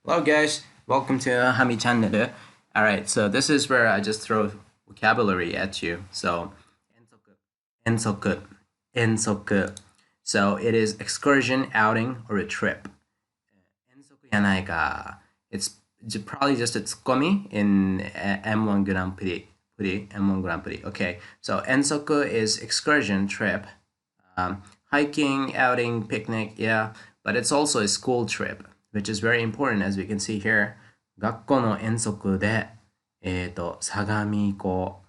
Hello guys, welcome to Hami channel. Alright, so this is where I just throw vocabulary at you. So, ensoku, ensoku. So it is excursion, outing, or a trip. Ensoku yanai ka. It's probably just a tsukomi in M1 Grand Prix. M1 Grand Prix. Okay, so ensoku is excursion, trip. Hiking, outing, picnic, yeah, but it's also a school trip, which is very important as we can see here. 学校の遠足で、相模湖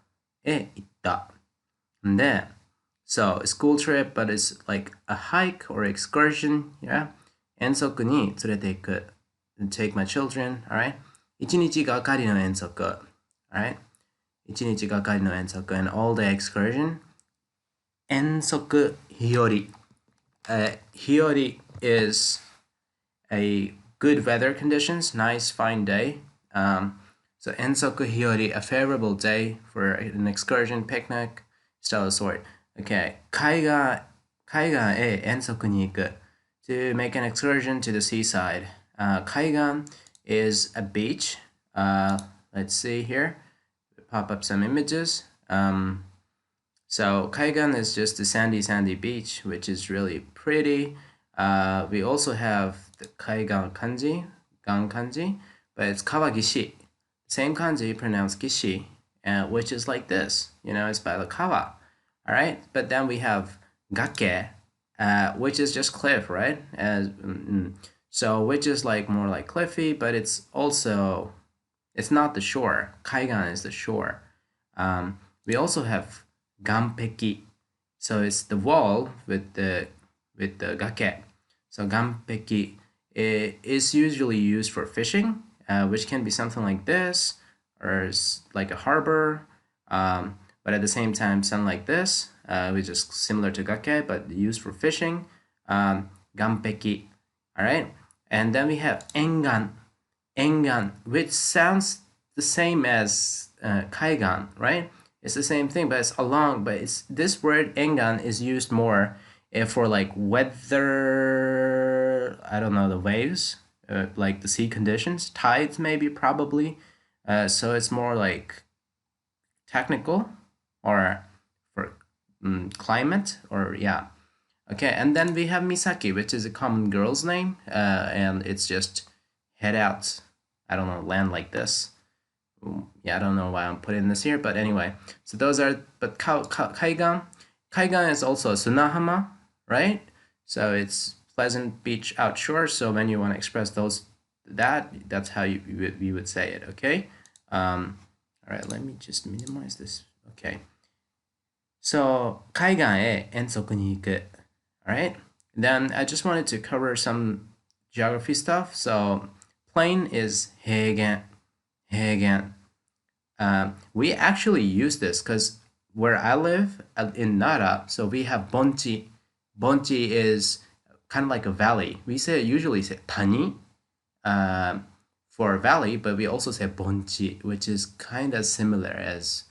へ行った。んで、so a school trip, but it's like a hike or excursion, yeah. 遠足に連れて行く。Take my children, alright? 一日がかりの遠足, alright? 一日がかりの遠足 and all the excursion. 遠足日和。Hiyori is a good weather conditions, nice fine day. So ensoku hiyori, a favorable day for an excursion, picnic, style of sort. Okay, kaigan e ensoku ni iku, to make an excursion to the seaside. Kaigan is a beach. Let's see here, pop up some images. So Kaigan is just a sandy beach, which is really pretty. We also have the Kaigan kanji, gan kanji, but it's kawagishi. Same kanji pronounced gishi, which is like this. You know, it's by the kawa. All right, but then we have gake, which is just cliff, right? So which is like more like cliffy, but it's also it's not the shore. Kaigan is the shore. We also have ganpeki. So it's the wall with the gake. So ganpeki is usually used for fishing, which can be something like this or like a harbor. But at the same time, something like this, which is similar to gake but used for fishing. Ganpeki. All right. And then we have engan, which sounds the same as kaigan, right? It's the same thing, but it's along. But it's this word engan is used more for like weather. I don't know, the waves, like the sea conditions, tides maybe probably. So it's more like technical or for climate or yeah. Okay, and then we have Misaki, which is a common girl's name, and it's just head out. I don't know, land like this. Yeah, I don't know why I'm putting this here, but anyway. So those are, but Kaigan. Kaigan is also Sunahama, right? So it's pleasant beach outshore. So when you want to express that's how you would say it, okay? All right, let me just minimize this. Okay. So 海岸へ遠足に行く. All right. Then I just wanted to cover some geography stuff. So plain is 平原. 平原. We actually use this because where I live in Nara, so we have Bonchi. Bonchi is kind of like a valley. We usually say Tani for valley, but we also say Bonchi, which is kind of similar as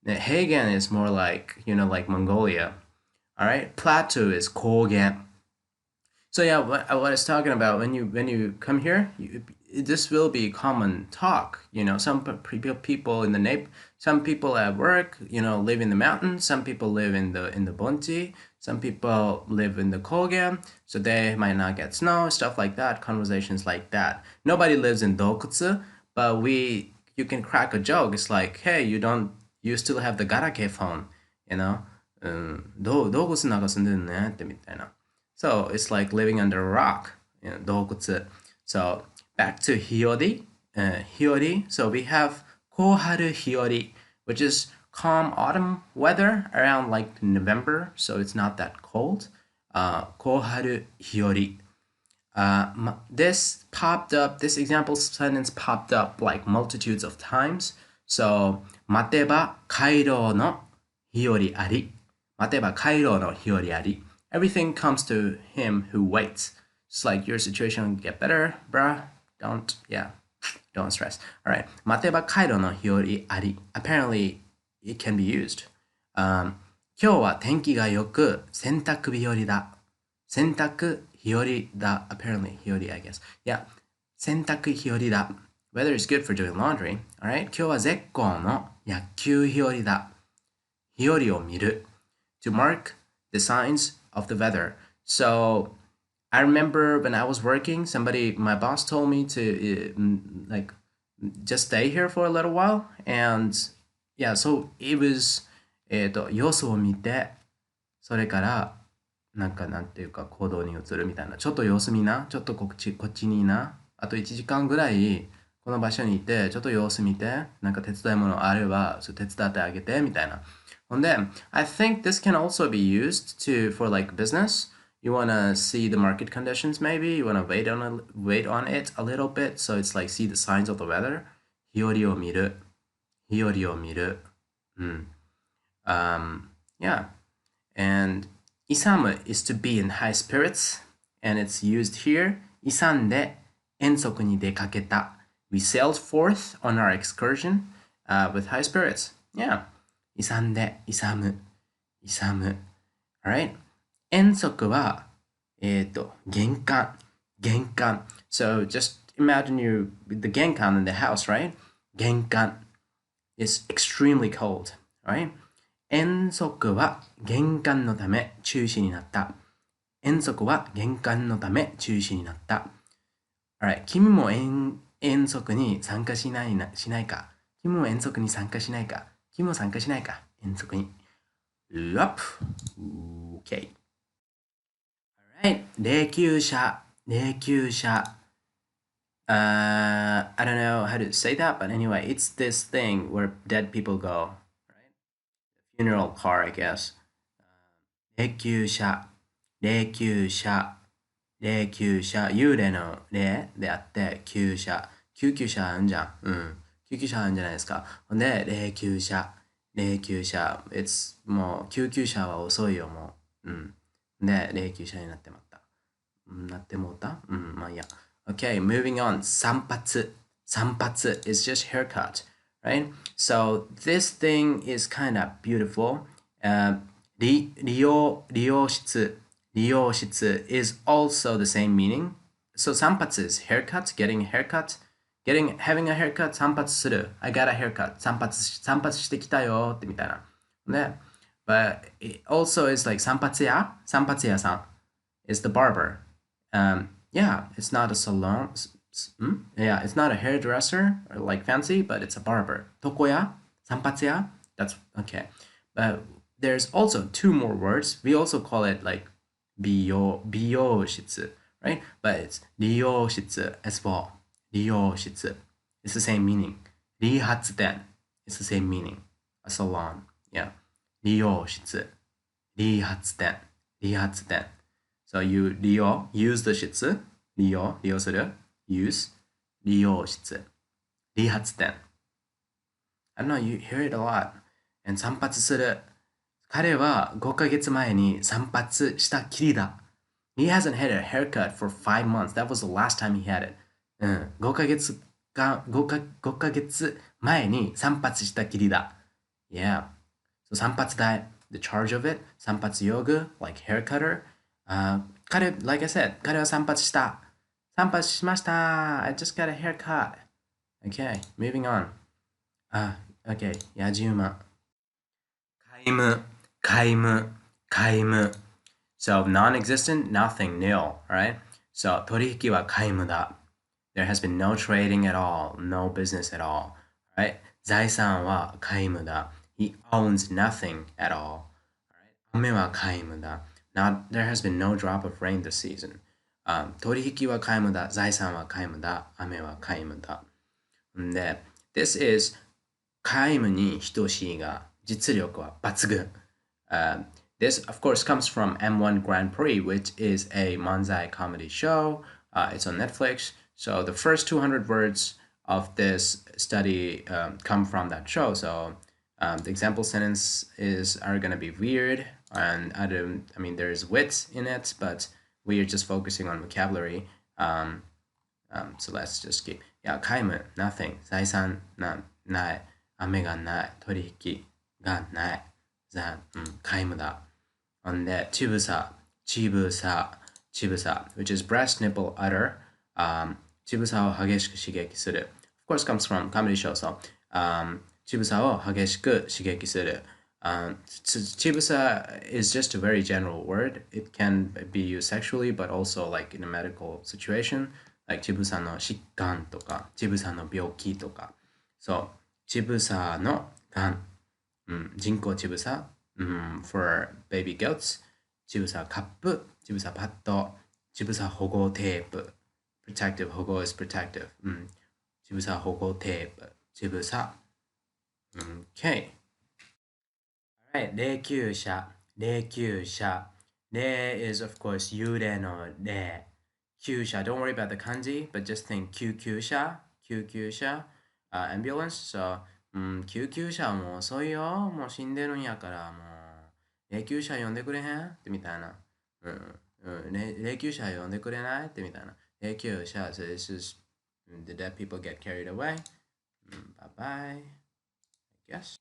Hagen is more like, like Mongolia. All right. Plateau is Kogen. So yeah, what I was talking about when you come here, this will be common talk. Some people in the some people at work, live in the mountains. Some people live in the Bonti. Some people live in the Kogen, so they might not get snow, stuff like that. Conversations like that. Nobody lives in Dokutsu, but you can crack a joke. It's like, hey, you still have the Garake phone, you know. 洞窟の中住んでるねってみたいな. So it's like living under a rock, 洞窟. So back to Hiyori. Hiyori. So we have Koharu Hiyori, which is calm autumn weather around like November, so it's not that cold. Koharu Hiyori. This example sentence popped up like multitudes of times. So, 待てば回廊の日和あり. 待てば回廊の日和あり. Everything comes to him who waits. It's like your situation will get better, bruh. Don't stress. All right. 待てば回廊の日和あり. Apparently, it can be used. 今日は天気が良く洗濯日和だ. 洗濯日和だ. Apparently, 日和, I guess. Yeah. 洗濯日和だ。Weather is good for doing laundry. Alright? 今日は絶好の野球日和だ。日和を見る。To mark the signs of the weather. So, I remember when I was working, my boss told me to like just stay here for a little while. And yeah, so it was, 様子を見て、それから、なんていうか行動に移るみたいな。ちょっと様子見な。ちょっとこっちにいな。あと1時間ぐらい、この場所にいて、ちょっと様子見て、なんか手伝い物あれば、手伝ってあげて、みたいな。ほんで、I think this can also be used for like business. You want to see the market conditions maybe. You want to wait on it a little bit. So it's like see the signs of the weather. 日和を見る。日和を見る。うん。Yeah. And Isamu is to be in high spirits, and it's used here. 勇んで遠足に出かけた. We sailed forth on our excursion with high spirits. Yeah. 勇んで、勇む、勇む. Alright? 遠足は、玄関、玄関. So just imagine the 玄関 in the house, right? 玄関 is extremely cold, right? 遠足は玄関のため中止になった。遠足は玄関のため中止になった。Alright, 君も遠足に参加しないか。君も遠足に参加しないか。君も参加しないか。遠足に。Yup. Okay. Alright, 霊柩車。霊柩車。I don't know how to say that, but anyway, it's this thing where dead people go. Funeral car, I guess. 霊柩車、霊柩車、霊柩車、幽霊の霊であって、厩舎、救急車あんじゃん。うん。救急車あんじゃないですか。ほんで、霊柩車、霊柩車。もう、救急車は遅いよ、もう。うん。で、霊柩車になってまった。なってもうたうん、まあいいや。Okay, moving on. 散髪。散髪 is just haircut. Right? So this thing is kind of beautiful. 利用室 is also the same meaning. So 散髪 is haircut, getting a haircut. Having a haircut, 散髪する. I got a haircut. 散髪してきたよってみたいな。ね。But it also is like 散髪屋さん is the barber. Yeah, it's not a salon. Yeah, it's not a hairdresser or like fancy, but it's a barber. Tokoya, sanpatsuya. That's okay. But there's also two more words. We also call it like biyoshitsu, right? But it's ryoshitsu as well. Ryoshitsu. It's the same meaning. Rihatsuden. It's the same meaning. A salon. Yeah. Ryoshitsu. Rihatsuden. Rihatsuden. So you use the shitsu. 利用する use 利用室理髪店 I don't know, you hear it a lot. And 散髪する彼は5ヶ月前に散髪したきりだ He hasn't had a haircut for 5 months. That was the last time he had it. 5ヶ月前に散髪したきりだ Yeah. So 散髪代 the charge of it 散髪用具 like hair cutter. Like I said, 彼は散髪した。散髪しました。I just got a haircut. Okay, moving on. Okay, やじ馬。皆無。So, non-existent, nothing, nil, right? So, 取引は皆無だ。There has been no trading at all, no business at all, right? 財産は皆無だ。He owns nothing at all, right? 雨は皆無だ。There has been no drop of rain this season. 取引は皆無だ。財産は皆無だ。雨は皆無だ。で、this is 皆無に等しいが、実力は抜群。This, of course, comes from M1 Grand Prix, which is a manzai comedy show. It's on Netflix. So the first 200 words of this study come from that show. So the example sentences are going to be weird. And there's wit in it, but we are just focusing on vocabulary. So let's just keep. Yeah, 皆無 nothing. 財産ない。雨がない。取引がない。皆無だ。And that ちぶさ which is breast, nipple, udder. 乳房を激しく刺激する of course comes from comedy show, so 乳房を激しく刺激する chibusa is just a very general word. It can be used sexually, but also like in a medical situation, like 乳房の疾患とか、乳房の病気とか。そう、乳房のがん、人工乳房、for baby goats, 乳房カップ、乳房パッド、乳房保護テープ。protective 保護 is protective. 乳房保護テープ。乳房。Okay. Alright, 霊柩車、霊柩車。霊 is of course 幽霊の霊。厩舎 don't worry about the kanji, but just think 救急車、救急車、ambulance. So, 救急車もう遅いよ。もう死んでるんやから、もう。霊柩車呼んでくれへんってみたいな。霊柩車呼んでくれないってみたいな。霊柩車、so this is the dead people get carried away. Bye bye. I guess.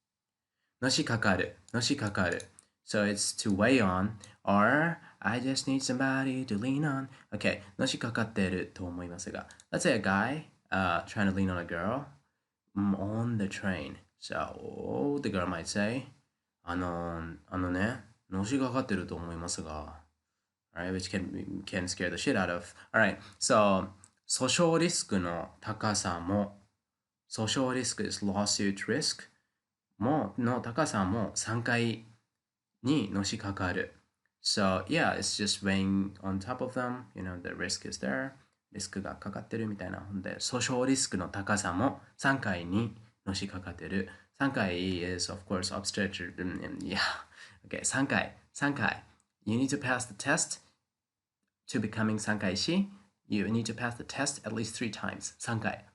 のしかかる、のしかかる。So it's to weigh on, or I just need somebody to lean on. Okay, のしかかってると思いますが。Let's say a guy trying to lean on a girl on the train. So the girl might say, あのね、のしかかってると思いますが。Alright, which can scare the shit out of. Alright, so 訴訟リスクの高さも、訴訟リスク is lawsuit risk もの高さも3回にのしかかる。So yeah, it's just weighing on top of them, you know, the risk is there. リスクがかかってるみたいな。ほんで、訴訟リスクの高さも3回にのしかかってる。3回 is of course obstetric. Yeah. Okay, 3回。3回。You need to pass the test to becoming 3回師. You need to pass the test at least 3 times. 3回。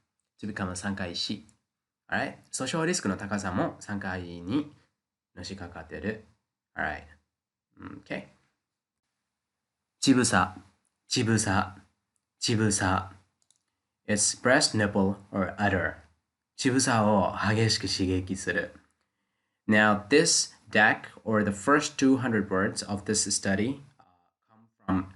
to become a 3回師。Alright? 訴訟リスクの高さも3回にのしかかってる。Alright. Okay. 乳房、乳房、乳房。It's breast, nipple, or udder. 乳房を激しく刺激する。Now, this deck, or the first 200 words of this study, come from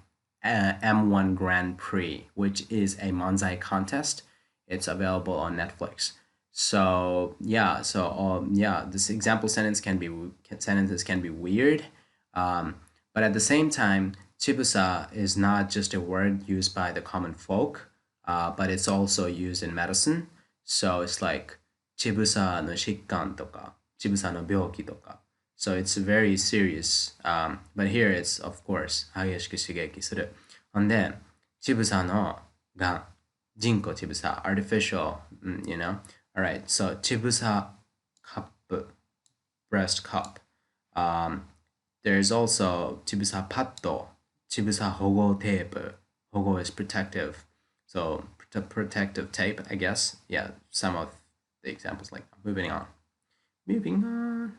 M1 Grand Prix, which is a Manzai contest. It's available on Netflix. So yeah, this example sentences can be weird, but at the same time, chibusa is not just a word used by the common folk, but it's also used in medicine. So it's like chibusa no shikkan toka, chibusa no byoki toka. So it's very serious. But here it's of course 激しく刺激する。ほんで、chibusa no が人工chibusa, artificial, you know. All right, so chibusa cup, breast cup. There's also chibusa patto, chibusa hogo tape. Hogo is protective, so protective tape, I guess. Yeah, some of the examples like that. Moving on.